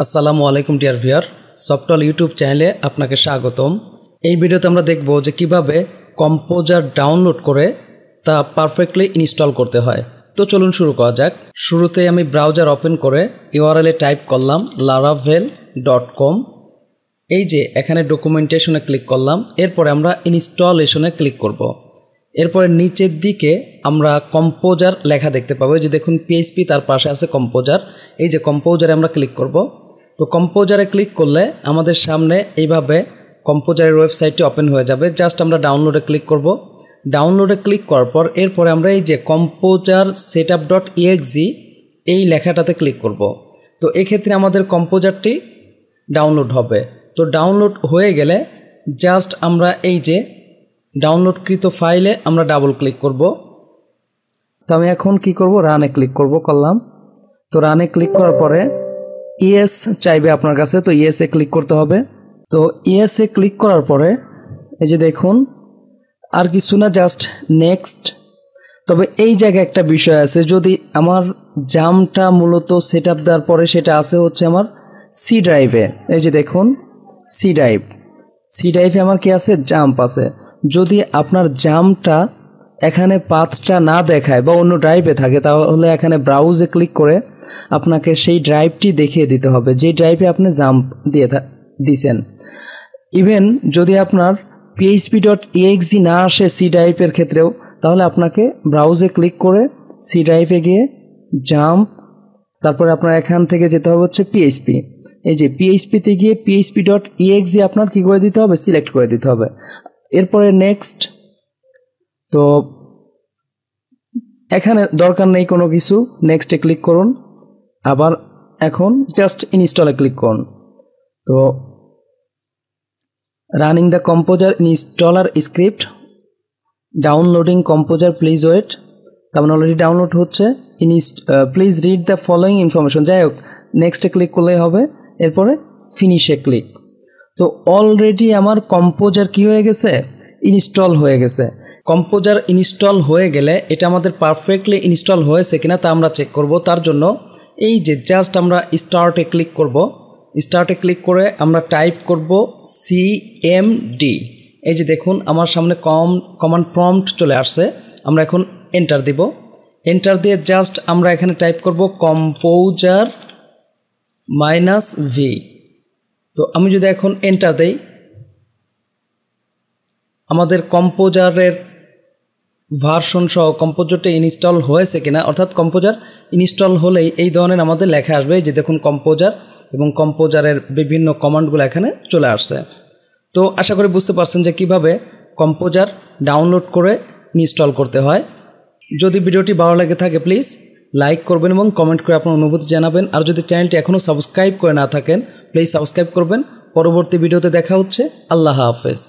আসসালামু আলাইকুম dear viewer, software YouTube চ্যানেলে আপনাকে স্বাগতম। এই ভিডিওতে আমরা দেখব যে কিভাবে কম্পোজার ডাউনলোড করে তা পারফেক্টলি ইনস্টল করতে হয়। তো চলুন শুরু করা যাক। শুরুতে আমি ব্রাউজার ওপেন করে ইউআরএলে টাইপ করলাম laravel.com। এই যে এখানে ডকুমেন্টেশনে ক্লিক করলাম, এরপরে আমরা ইনস্টলেশনে ক্লিক করব। এরপরে নিচের দিকে আমরা কম্পোজার লেখা দেখতে পাবো, যে দেখুন পিএইচপি, তার পাশে আছে কম্পোজার। এই যে কম্পোজারে আমরা ক্লিক করব। তো কম্পোজারে ক্লিক করলে আমাদের সামনে এইভাবে কম্পোজারের ওয়েবসাইটটি ওপেন হয়ে যাবে। জাস্ট আমরা ডাউনলোডে ক্লিক করব। ডাউনলোডে ক্লিক করার পর এরপরে আমরা এই যে কম্পোজার setup.exe এই লেখাটাতে ক্লিক করব। তো এক্ষেত্রে আমাদের কম্পোজারটি ডাউনলোড হবে। তো ডাউনলোড হয়ে গেলে জাস্ট আমরা এই যে ডাউনলোডকৃত ফাইলে আমরা ডাবল ক্লিক করব। তো আমি এখন কি করব, রানে ক্লিক করলাম। তো রানে ক্লিক করার পরে ইয়েস চাইবে আপনার কাছে, তো ইয়েসে ক্লিক করতে হবে। তো ইয়েসে ক্লিক করার পরে এই যে দেখুন আর কিছু না, জাস্ট নেক্সট। তবে এই জায়গায় একটা বিষয় আছে, যদি আমার জামটা মূলত সেট আপ দেওয়ার পরে সেটা আছে হচ্ছে আমার সি ড্রাইভে। এই যে দেখুন সি ড্রাইভে আমার কি আছে, জাম্প আছে। যদি আপনার জামটা এখানে পাথটা না দেখায় বা অন্য ড্রাইভে থাকে, তাহলে এখানে ব্রাউজে ক্লিক করে আপনাকে সেই ড্রাইভটি দেখিয়ে দিতে হবে যে ড্রাইভে আপনি জাম্প দিয়েছেন। ইভেন যদি আপনার php.exe না আসে সি ড্রাইভের ক্ষেত্রেও, তাহলে আপনাকে ব্রাউজে ক্লিক করে সি ড্রাইভে গিয়ে জাম্প, তারপরে আপনার এখান থেকে যেতে হবে হচ্ছে পিএইচপি। এই যে পিএইচপিতে গিয়ে php.exe আপনার কী করে দিতে হবে, সিলেক্ট করে দিতে হবে। এরপরে নেক্সট। তো এখানে দরকার নেই কোনো কিছু, নেক্সটে ক্লিক করুন। আবার এখন জাস্ট ইনস্টলে ক্লিক করুন। তো running the composer installer script, downloading composer, please wait. তার মানে অলরেডি ডাউনলোড হচ্ছে। Please read the following information. যাই হোক, নেক্সটে ক্লিক করলেই হবে। এরপরে ফিনিশে ক্লিক। তো অলরেডি আমার কম্পোজার কি হয়ে গেছে, ইনস্টল হয়ে গেছে। কম্পোজার ইনস্টল হয়ে গেলে এটা আমাদের পারফেক্টলি ইনস্টল হয়েছে কিনা তা আমরা চেক করব। তার জন্য এই যে জাস্ট আমরা স্টার্টে ক্লিক করব। স্টার্টে ক্লিক করে আমরা টাইপ করব cmd। এই যে দেখুন আমার সামনে কমান্ড প্রম্পট চলে আসছে। আমরা এখন এন্টার দিব। এন্টার দিয়ে জাস্ট আমরা এখানে টাইপ করব কম্পোজার -v। তো আমি যদি এখন এন্টার দেই, আমাদের কম্পোজারের ভার্সন সহ কম্পোজারটা ইনস্টল হয়েছে কিনা, অর্থাৎ কম্পোজার ইনস্টল হলেই এই ধরনের আমাদের লেখা আসবে যে দেখুন কম্পোজার, এবং কম্পোজারের বিভিন্ন কমান্ডগুলো এখানে চলে আসছে। তো আশা করি বুঝতে পারছেন যে কিভাবে কম্পোজার ডাউনলোড করে ইনস্টল করতে হয়। যদি ভিডিওটি ভালো লাগে থাকে প্লিজ লাইক করবেন এবং কমেন্ট করে আপনার অনুভূতি জানাবেন। আর যদি চ্যানেলটি এখনও সাবস্ক্রাইব করে না থাকেন প্লিজ সাবস্ক্রাইব করবেন। পরবর্তী ভিডিওতে দেখা হচ্ছে। আল্লাহ হাফেজ।